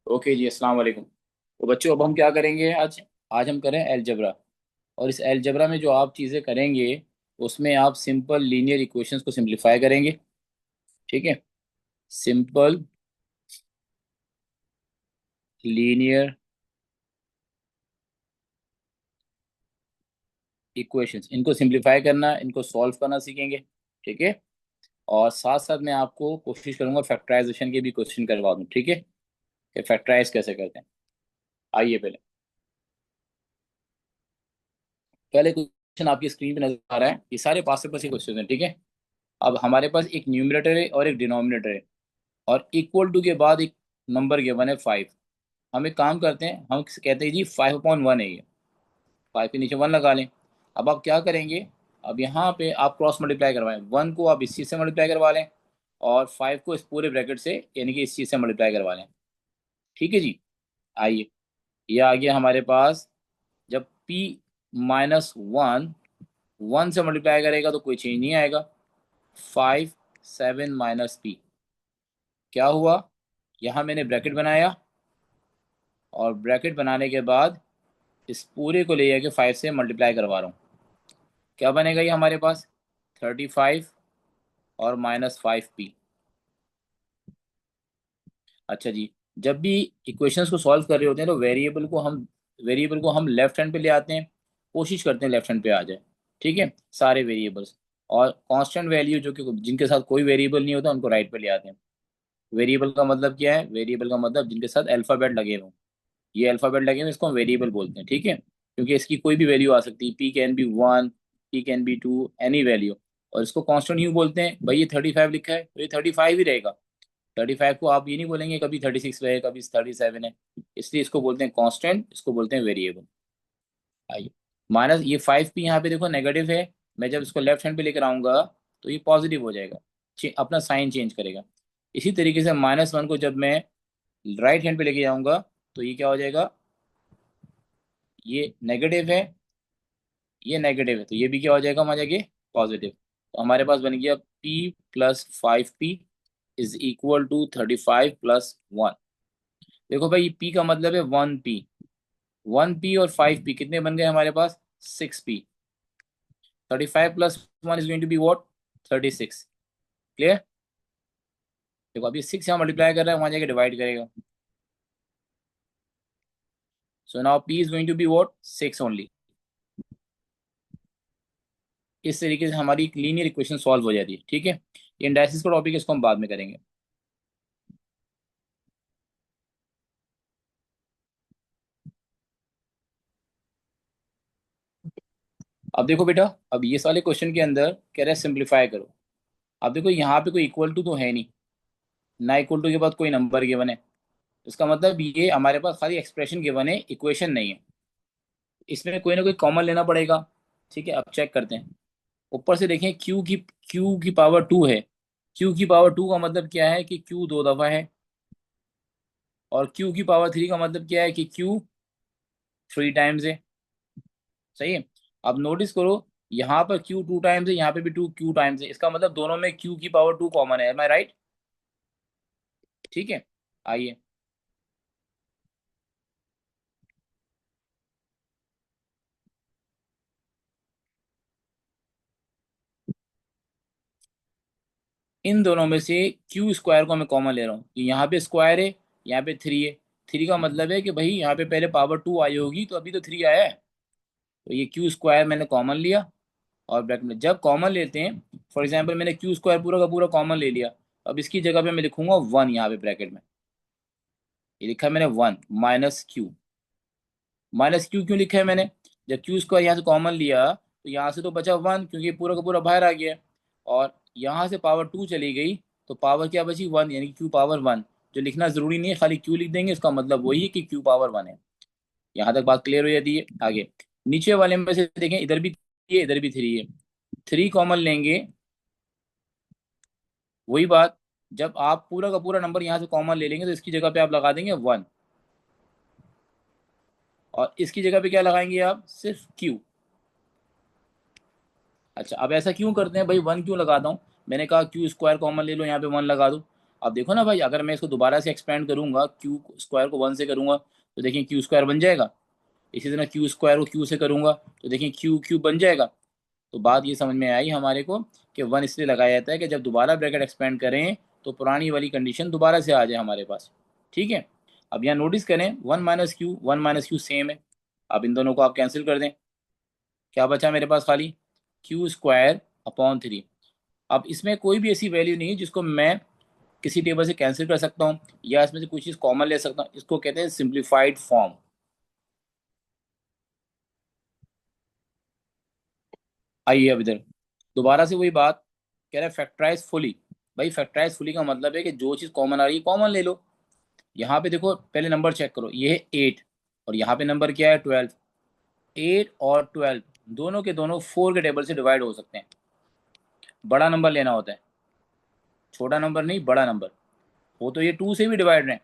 Okay जी, अस्सलाम वालेकुम। तो बच्चों, अब हम क्या करेंगे आज? आज हम करें अलजबरा। और इस अलजबरा में जो आप चीज़ें करेंगे, उसमें आप सिंपल लीनियर इक्वेशंस को सिंप्लीफाई करेंगे। ठीक है। सिंपल लीनियर इक्वेशंस, इनको सिंप्लीफाई करना, इनको सॉल्व करना सीखेंगे। ठीक है। और साथ साथ मैं आपको कोशिश करूंगा फैक्टराइजेशन के भी क्वेश्चन करवा दूं। ठीक है, कि फैक्टराइज कैसे करते हैं। आइए, पहले पहले क्वेश्चन आपकी स्क्रीन पे नजर आ रहा है। ये सारे पास से पास क्वेश्चन हैं। ठीक है। अब हमारे पास एक न्यूमरेटर है और एक डिनोमिनेटर है, और इक्वल टू के बाद एक नंबर गिवन है 5। हम एक काम करते हैं, हम कहते हैं जी 5/1 है ये। 5 के नीचे 1 लगा लें। अब आप क्या करेंगे? अब यहाँ पे आप क्रॉस मल्टीप्लाई करवाएं, 1 को आप इस चीज़ से मल्टीप्लाई करवा लें, और 5 को इस पूरे ब्रैकेट से यानी कि इस चीज़ से मल्टीप्लाई करवा लें। ठीक है जी। आइए, ये आ गया हमारे पास। जब p-1 1 से मल्टीप्लाई करेगा तो कोई चेंज नहीं आएगा। 5 7 - p क्या हुआ? यहाँ मैंने ब्रैकेट बनाया, और ब्रैकेट बनाने के बाद इस पूरे को ले जाके 5 से मल्टीप्लाई करवा रहा हूँ। क्या बनेगा ये हमारे पास? 35 और -5p। अच्छा जी। जब भी इक्वेशंस को सॉल्व कर रहे होते हैं तो वेरिएबल को हम लेफ्ट हैंड पे ले आते हैं। कोशिश करते हैं लेफ्ट हैंड पे आ जाए। ठीक है, सारे वेरिएबल्स। और कांस्टेंट वैल्यू जो कि जिनके साथ कोई वेरिएबल नहीं होता, उनको राइट पे ले आते हैं। वेरिएबल का मतलब क्या है? वेरिएबल का मतलब जिनके साथ अल्फाबेट लगे हों। ये अल्फाबेट लगे हुए, इसको हम वेरिएबल बोलते हैं। ठीक है, क्योंकि इसकी कोई भी वैल्यू आ सकती है। p can be 1, p can be 2, any value. और इसको कांस्टेंट यूँ बोलते हैं, भाई ये 35 लिखा है तो ये 35 ही रहेगा। 35 को आप ये नहीं बोलेंगे कभी 36 है, कभी 37 है। इसलिए इसको बोलते हैं कांस्टेंट, इसको बोलते हैं वेरिएबल। आइए, माइनस ये 5p यहाँ पे देखो नेगेटिव है। मैं जब इसको लेफ्ट हैंड पे लेकर आऊंगा तो ये पॉजिटिव हो जाएगा। अपना साइन चेंज करेगा। इसी तरीके से -1 को जब मैं राइट हैंड पे लेके जाऊंगा तो ये क्या हो जाएगा? ये नेगेटिव है, ये नेगेटिव है, तो ये भी क्या हो जाएगा हमारे आगे? पॉजिटिव। तो हमारे पास बन गया p+5p इज इक्वल टू 35 + 1। देखो भाई, p का मतलब है 1p। 1p और 5p कितने बन गए हमारे पास? 6p। 35 + 1 is going to be what? 36। Clear? देखो, अभी 6 यहाँ मल्टीप्लाई कर रहा है, वहां जाके डिवाइड करेगा। So now p is going to be what? 6 only. इस तरीके से हमारी एक लीनियर इक्वेशन सॉल्व हो जाती है। ठीक है, ये इंडाइसिस का टॉपिक है, इसको हम बाद में करेंगे। अब देखो बेटा, अब ये साले क्वेश्चन के अंदर कह रहा है सिंप्लीफाई करो। अब देखो, यहाँ पे कोई इक्वल टू तो है नहीं, ना इक्वल टू के बाद कोई नंबर गिवन है। इसका मतलब ये हमारे पास खाली एक्सप्रेशन गिवन है, इक्वेशन नहीं है। इसमें कोई ना कोई कॉमन लेना पड़ेगा। ठीक है, अब चेक करते हैं। ऊपर से देखें, क्यू की पावर 2 है। क्यू की पावर 2 का मतलब क्या है? कि क्यू 2 दफा है। और क्यू की पावर 3 का मतलब क्या है? कि क्यू 3 टाइम्स है। सही है। अब नोटिस करो, यहाँ पर क्यू 2 टाइम्स है, यहाँ पे भी 2 क्यू टाइम्स है। इसका मतलब दोनों में क्यू की पावर 2 कॉमन है। एम आई राइट? ठीक है। आइए, इन दोनों में से क्यू स्क्वायर को मैं कॉमन ले रहा हूँ। कि यहाँ पे स्क्वायर है, यहाँ पे 3 है। 3 का मतलब है कि भाई यहाँ पे पहले पावर 2 आई होगी, तो अभी तो 3 आया है। तो ये क्यू स्क्वायर मैंने कॉमन लिया। और ब्रैकेट में जब कॉमन लेते हैं, फॉर एग्जाम्पल मैंने क्यू स्क्वायर पूरा का पूरा कॉमन ले लिया। अब इसकी जगह पे मैं लिखूंगा 1 यहाँ पे ब्रैकेट में। ये लिखा है मैंने 1 -q। -q क्यों लिखा है मैंने? जब क्यू स्क्वायर यहाँ से कॉमन लिया तो यहाँ से तो बचा 1, क्योंकि पूरा का पूरा बाहर आ गया। और यहाँ से पावर 2 चली गई, तो पावर क्या बची? 1, यानी क्यू पावर 1। जो लिखना जरूरी नहीं है, खाली क्यू लिख देंगे, इसका मतलब वही है कि क्यू पावर 1 है। यहाँ तक बात क्लियर हो जाती है। आगे नीचे वाले में से देखें, इधर भी 3 है, इधर भी 3 है। 3 कॉमन लेंगे, वही बात। जब आप पूरा का पूरा नंबर यहाँ से कॉमन ले लेंगे तो इसकी जगह पे आप लगा देंगे 1। और इसकी जगह पे क्या लगाएंगे आप? सिर्फ क्यू। अच्छा, अब ऐसा क्यों करते हैं भाई? 1 क्यों लगाता हूँ? मैंने कहा क्यू स्क्वायर कॉमन ले लो, यहाँ पे 1 लगा दो। अब देखो ना भाई, अगर मैं इसको दोबारा से एक्सपेंड करूंगा, क्यू स्क्वायर को 1 से करूंगा तो देखिए क्यू स्क्वायर बन जाएगा। इसी तरह क्यू स्क्वायर को क्यू से करूंगा तो देखिए क्यू क्यू बन जाएगा। तो बात ये समझ में आई हमारे को कि 1 इसलिए लगाया जाता है कि जब दोबारा ब्रैकेट एक्सपेंड करें तो पुरानी वाली कंडीशन दोबारा से आ जाए हमारे पास। ठीक है। अब यहाँ नोटिस करें, 1 - q सेम है। अब इन दोनों को आप कैंसिल कर दें, क्या बचा मेरे पास खाली, Q² अपॉन 3। अब इसमें कोई भी ऐसी वैल्यू नहीं है जिसको मैं किसी टेबल से कैंसिल कर सकता हूँ या इसमें से कुछ चीज़ कॉमन ले सकता हूँ। इसको कहते हैं सिंप्लीफाइड फॉर्म। आइए अब इधर दोबारा से वही बात, कह रहा है फैक्टराइज फुली। भाई फैक्टराइज फुली का मतलब है कि जो चीज़ कॉमन आ रही है कॉमन ले लो। यहाँ पे देखो पहले नंबर चेक करो, ये है 8 और यहाँ पे नंबर क्या है 12। 8 और 12 दोनों के दोनों 4 के टेबल से डिवाइड हो सकते हैं। बड़ा नंबर लेना होता है, छोटा नंबर नहीं, बड़ा नंबर। वो तो ये 2 से भी डिवाइड है,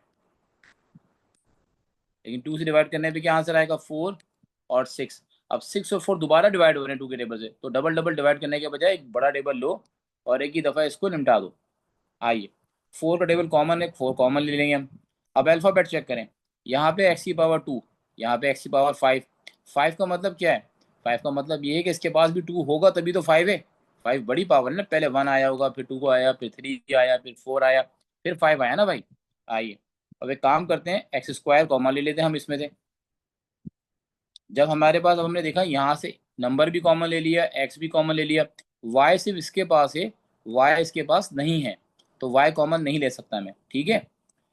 लेकिन 2 से डिवाइड करने पे क्या आंसर आएगा, 4 और 6। अब 6 और 4 दोबारा डिवाइड हो रहे हैं 2 के टेबल से, तो डबल डबल डिवाइड करने के बजाय एक बड़ा टेबल लो और एक ही दफ़ा इसको निपटा दो। आइए, 4 का टेबल कॉमन है, 4 कॉमन ले लेंगे हम। अब अल्फ़ाबेट चेक करें, यहाँ पे x⁻², यहाँ पे x⁻5। 5 का मतलब क्या है, 5 का मतलब ये है कि इसके पास भी 2 होगा तभी तो 5 है। 5 बड़ी पावर है ना, पहले 1 आया होगा, फिर 2 को आया, फिर 3 आया, फिर 4 आया, फिर 5 आया ना भाई। आइए अब एक काम करते हैं, x² कॉमन ले लेते हैं हम इसमें से। जब हमारे पास, अब हमने देखा यहाँ से नंबर भी कॉमन ले लिया, एक्स भी कॉमन ले लिया, वाई सिर्फ इसके पास है, वाई इसके पास नहीं है, तो वाई कॉमन नहीं ले सकता मैं। ठीक है।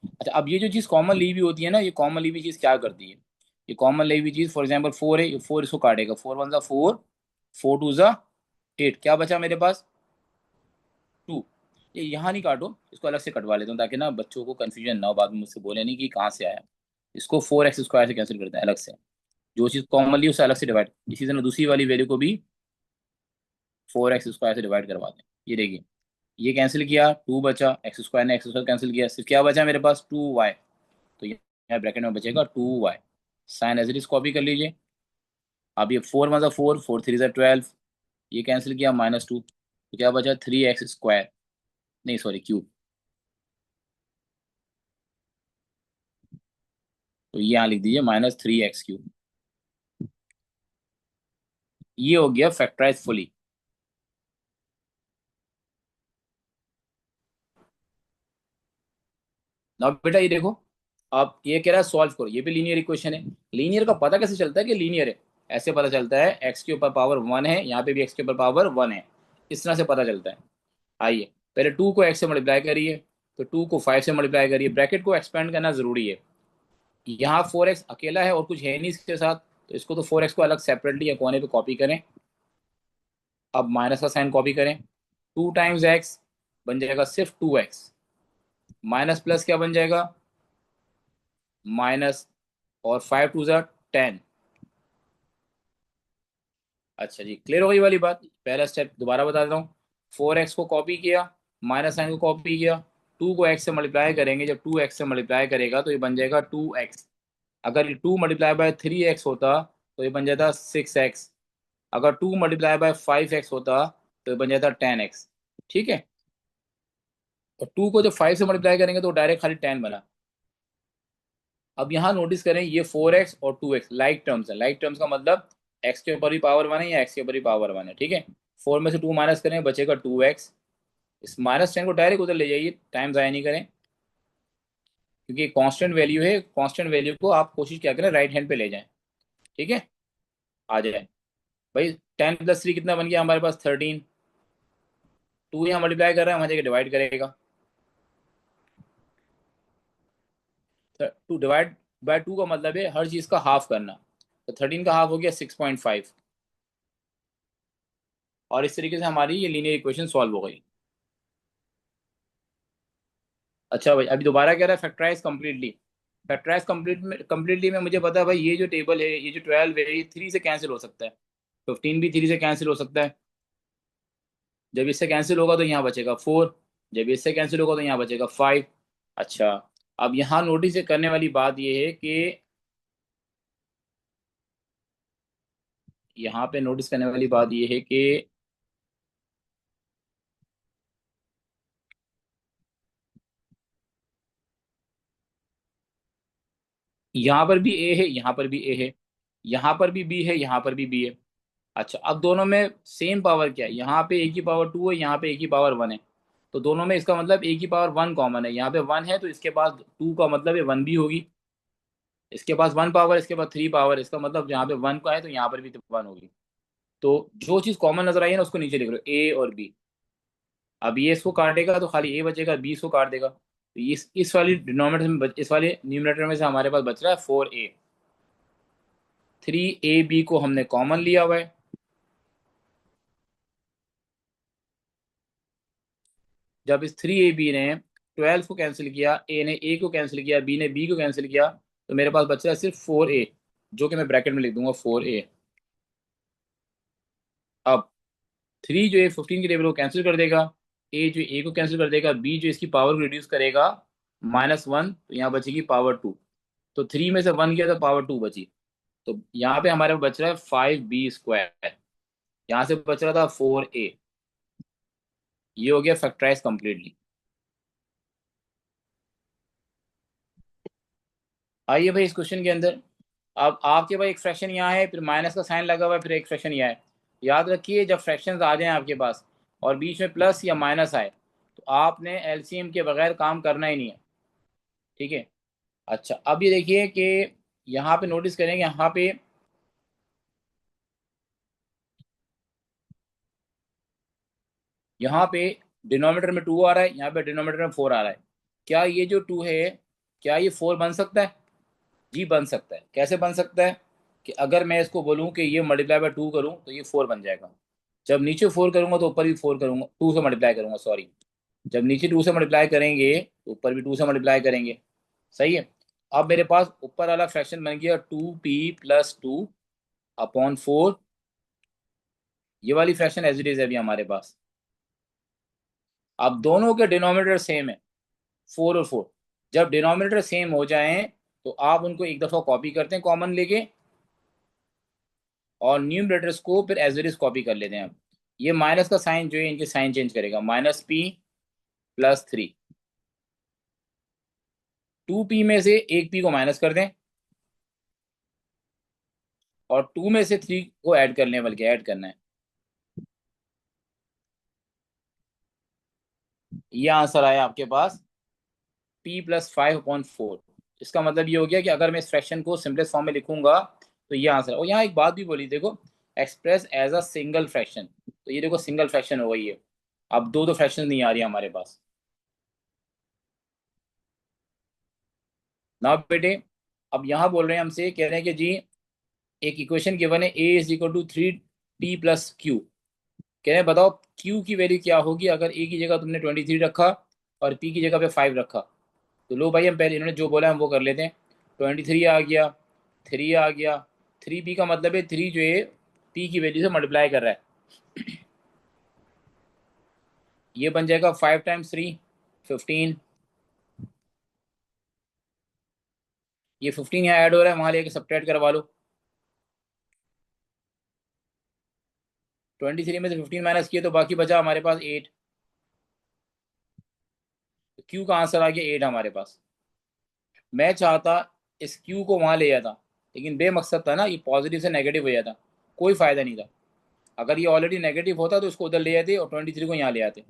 अच्छा, अब ये जो चीज़ कॉमन ली हुई होती है ना, ये कॉमन ली हुई चीज़ क्या करती है, ये कॉमन ली हुई चीज़ फॉर एग्जाम्पल 4 है, ये 4 इसको काटेगा, 4 × 1 = 4, 4 × 2 = 8, क्या बचा मेरे पास 2। ये यहाँ नहीं काटो, इसको अलग से कटवा लेता हूँ ताकि ना बच्चों को कन्फ्यूजन ना हो, बाद में मुझसे बोले नहीं कि कहाँ से आया। इसको 4x² से कैंसिल करते हैं अलग से, जो चीज़ कॉमन ली उसे अलग से डिवाइड, इसी तरह दूसरी वाली वैल्यू को भी 4x² से डिवाइड करवाते हैं। ये देखिए, ये कैंसिल किया, 2 बचा, x² ने x² कैंसिल किया, सिर्फ क्या बचा मेरे पास 2y। तो यहाँ ब्रैकेट में बचेगा 2y। Sign as it is copy कर लीजिए। अब ये 4 × 4, 4 × 3 = 12, ये कैंसिल किया, -2, तो क्या बचा 3x², नहीं सॉरी क्यूब। तो ये यहाँ लिख दीजिए -3x³। ये हो गया फैक्टराइज फुली। ना बेटा ये देखो, अब ये कह रहा है सॉल्व करो, ये भी लीनियर इक्वेशन है। लीनियर का पता कैसे चलता है कि लीनियर है, ऐसे पता चलता है एक्स के ऊपर पावर 1 है, यहाँ पे भी एक्स के ऊपर पावर 1 है, इस तरह से पता चलता है। आइए पहले 2 को एक्स से मल्टीप्लाई करिए, तो 2 को 5 से मल्टीप्लाई करिए, ब्रैकेट को एक्सपेंड करना जरूरी है। यहाँ 4x अकेला है और कुछ है नहीं इसके साथ, तो इसको तो 4x को अलग सेपरेटली या कोने पे कॉपी करें। अब माइनस का साइन कॉपी करें, 2 × x बन जाएगा सिर्फ 2x, माइनस प्लस क्या बन जाएगा माइनस, और 5 × 2 = 10। अच्छा जी, क्लियर हो गई वाली बात। पहला स्टेप दोबारा बता देता हूँ, 4x को कॉपी किया, माइनस साइन को कॉपी किया, 2 को x से मल्टीप्लाई करेंगे, जब 2x से मल्टीप्लाई करेगा तो ये बन जाएगा 2x। अगर ये 2 × 3x होता तो ये बन जाता 6x। अगर 2 × 5x होता तो ये बन जाता 10x। ठीक है। और 2 को जब 5 से मल्टीप्लाई करेंगे तो डायरेक्ट खाली 10 बना। अब यहाँ नोटिस करें, ये 4x और 2x लाइक टर्म्स है। लाइक टर्म्स का मतलब x के ऊपर भी पावर 1 है या x के ऊपर भी पावर 1 है। ठीक है। 4 में से 2 माइनस करें, बचेगा 2x। इस -10 को डायरेक्ट उधर ले जाइए, टाइम ज़ाया नहीं करें, क्योंकि कांस्टेंट वैल्यू है, कांस्टेंट वैल्यू को आप कोशिश क्या करें राइट हैंड पे ले जाएं। ठीक है, आ जाए भाई। 10 + 3 कितना बन गया हमारे पास 13। 2 यहाँ मल्टीप्लाई कर रहा है, वहाँ जगह डिवाइड करेगा। 2 डिवाइड बाय 2 का मतलब है हर चीज़ का हाफ करना, तो 13 का हाफ हो गया 6.5। और इस तरीके से हमारी ये लीनियर इक्वेशन सॉल्व हो गई। अच्छा भाई, अभी दोबारा कह रहा है फैक्टराइज कंप्लीटली। फैक्टराइज कंप्लीटली में मुझे पता है भाई, ये जो टेबल है, ये जो 12 है, ये 3 से कैंसिल हो सकता है, 15 भी 3 से कैंसिल हो सकता है। जब इससे कैंसिल होगा तो यहाँ बचेगा 4, जब इससे कैंसिल होगा तो यहाँ बचेगा 5। अच्छा, अब यहाँ नोटिस करने वाली बात ये है कि यहाँ पे नोटिस करने वाली बात ये है कि यहाँ पर भी ए है, यहाँ पर भी ए है, यहाँ पर भी बी है, यहाँ पर भी बी है। अच्छा, अब दोनों में सेम पावर क्या है, यहाँ पे ए की पावर 2 है, यहाँ पे ए की पावर 1 है। तो दोनों में इसका मतलब ए की पावर 1 कॉमन है, यहाँ पे 1 है तो इसके पास 2 का मतलब ये 1 भी होगी। इसके पास 1 पावर, इसके पास 3 पावर, इसका मतलब यहाँ पे 1 का है तो यहाँ पर भी 1 होगी। तो जो चीज़ कॉमन नजर आई है ना उसको नीचे लिख लो, ए और बी। अब ये इसको काटेगा तो खाली ए बचेगा, बी इसको काट देगा, तो इस वाली डिनोमिनेटर में इस वाले न्यूमरेटर में से हमारे पास बच रहा है 4a। 3ab को हमने कॉमन लिया हुआ है। जब इस 3ab ने 12 को कैंसिल किया, ए ने ए को कैंसिल किया, बी ने बी को कैंसिल किया, तो मेरे पास बच रहा है सिर्फ 4a, जो कि मैं ब्रैकेट में लिख दूंगा 4a। अब 3 जो है 15 के टेबल को कैंसिल कर देगा, ए जो ए को कैंसिल कर देगा, बी जो इसकी पावर को रिड्यूस करेगा -1, तो यहाँ बचेगी पावर 2। तो 3 में से 1 किया तो पावर 2 बची। तो यहाँ पे हमारे पास बच रहा है 5b²। यहाँ से बच रहा था 4a। ये हो गया फैक्टराइज कंप्लीटली। आइए भाई इस क्वेश्चन के अंदर, अब आपके पास एक फ्रैक्शन यहाँ है, फिर माइनस का साइन लगा हुआ है, फिर एक फ्रैक्शन यहाँ है। याद रखिए जब फ्रैक्शंस आ जाएं आपके पास और बीच में प्लस या माइनस आए, तो आपने एलसीएम के बगैर काम करना ही नहीं है। ठीक है। अच्छा, अब ये देखिए कि यहाँ पे नोटिस करेंगे, यहाँ पे डिनोमिनेटर में 2 आ रहा है, यहाँ पे डिनोमिनेटर में 4 आ रहा है। क्या ये जो 2 है, क्या ये 4 बन सकता है? जी बन सकता है। कैसे बन सकता है? कि अगर मैं इसको बोलूँ कि ये मल्टीप्लाई बाय 2 करूँ तो ये 4 बन जाएगा। जब नीचे 4 करूंगा तो ऊपर भी 4 करूंगा, 2 से मल्टीप्लाई करूंगा, सॉरी। जब नीचे 2 से मल्टीप्लाई करेंगे तो ऊपर भी 2 से मल्टीप्लाई करेंगे। सही है। अब मेरे पास ऊपर वाला फ्रैक्शन बन गया 2p + 2/4। ये वाली फ्रैक्शन एज इट इज है अभी हमारे पास। अब दोनों के डिनोमिनेटर सेम है, 4 और 4। जब डिनोमिनेटर सेम हो जाएं तो आप उनको एक दफा कॉपी करते हैं कॉमन लेके, और न्यूमरेटर्स को फिर एज इट इज कॉपी कर लेते हैं। अब ये माइनस का साइन जो है इनके साइन चेंज करेगा, -p + 3। 2p में से एक p को माइनस कर दें और 2 में से 3 को ऐड कर लें, बल्कि ऐड करना है। ये आंसर आया आपके पास p + 5/4। इसका मतलब ये हो गया कि अगर मैं इस फ्रैक्शन को सिंपलेस्ट फॉर्म में लिखूंगा तो ये आंसर। और यहाँ एक बात भी बोली देखो, express as a single fraction, तो ये देखो सिंगल फ्रैक्शन हो गई है। अब दो दो फ्रैक्शन नहीं आ रही हमारे पास। ना बेटे, अब यहाँ बोल रहे हैं हमसे, कह रहे हैं कि जी एक इक्वेशन गिवन है a = 3t + q। कह रहे हैं बताओ q की वैल्यू क्या होगी अगर a की जगह तुमने 23 रखा और p की जगह पे 5 रखा। तो लो भाई, हम पहले इन्होंने जो बोला हम वो कर लेते हैं। 23 आ गया, 3 आ गया, 3p का मतलब है 3 जो है p की वैल्यू से मल्टीप्लाई कर रहा है। ये बन जाएगा 5 × 3 15। ये 15 यहाँ ऐड हो रहा है, वहां लेके सब्ट्रैक्ट करवा लो। 23 में से 15 माइनस किए तो बाकी बचा हमारे पास 8। क्यू का आंसर आ गया 8 हमारे पास। मैं चाहता इस क्यू को वहां ले जाता, लेकिन बेमकसद था ना, ये पॉजिटिव से नेगेटिव हो जाता, कोई फायदा नहीं था। अगर ये ऑलरेडी नेगेटिव होता तो इसको उधर ले जाते और 23 को यहाँ ले आते।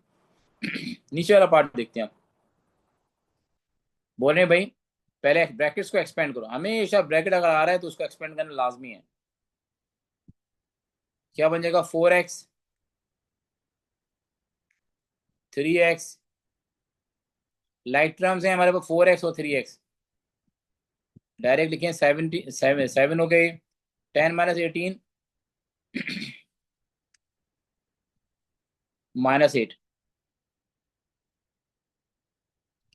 नीचे वाला पार्ट देखते हैं आप। बोल रहे हैं भाई पहले ब्रैकेट्स को एक्सपेंड करो, हमेशा ब्रैकेट अगर आ रहा है तो उसको एक्सपेंड करना लाजमी है। क्या बन जाएगा? 4x, 3x। लाइक टर्म्स है हमारे पास 4x और 3x। डायरेक्ट लिखें 7 हो गए, 10 - 18 -8।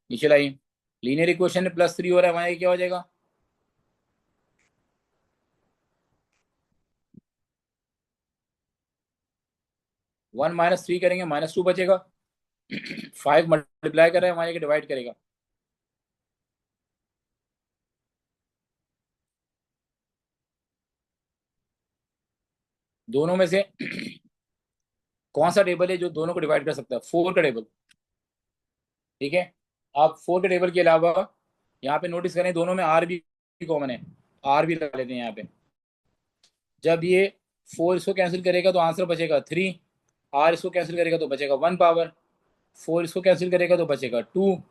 नीचे लाइए, लीनियर इक्वेशन में +3 हो रहा है, वहां ये क्या हो जाएगा? 1 - 3 करेंगे -2 बचेगा। 5 मल्टीप्लाई कर रहे हैं, वहां ये डिवाइड करेगा। दोनों में से कौन सा टेबल है जो दोनों को डिवाइड कर सकता है? 4 का टेबल। ठीक है। आप 4 के टेबल के अलावा यहाँ पे नोटिस करें दोनों में आर भी कॉमन है, आर भी लगा लेते हैं यहाँ पे। जब ये 4 इसको कैंसिल करेगा तो आंसर बचेगा 3, आर इसको कैंसिल करेगा तो बचेगा 1 पावर, 4 इसको कैंसिल करेगा तो बचेगा 2,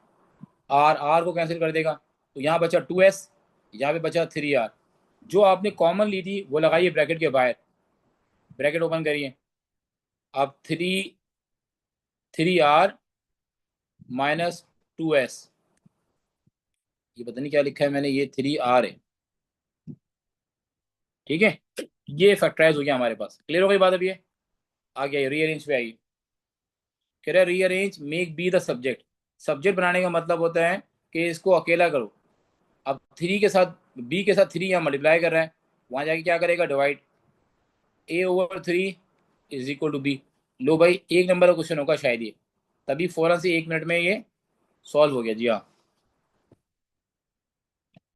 आर आर को कैंसिल कर देगा तो यहाँ बचा 2s, यहाँ पे बचा 3r। जो आपने कॉमन ली थी वो लगाइए ब्रैकेट के बाहर, ब्रैकेट ओपन करिए। अब 3r -2s, ये पता नहीं क्या लिखा है मैंने, ये 3r है, ठीक है। ये फैक्टराइज हो गया हमारे पास। क्लियर हो गई बात? अब ये आ गया, रीअरेंज पे आई। कह रहा है rearrange make be the subject. Subject बनाने का मतलब होता है कि इसको अकेला करो। अब 3 के साथ, बी के साथ 3 यहाँ मल्टीप्लाई कर रहा है, वहां जाके क्या करेगा, divide. a/3 is equal to B. लो भाई, 1 नंबर का क्वेश्चन होगा शायद ये, तभी फौरन से 1 मिनट में ये सॉल्व हो गया। जी हाँ।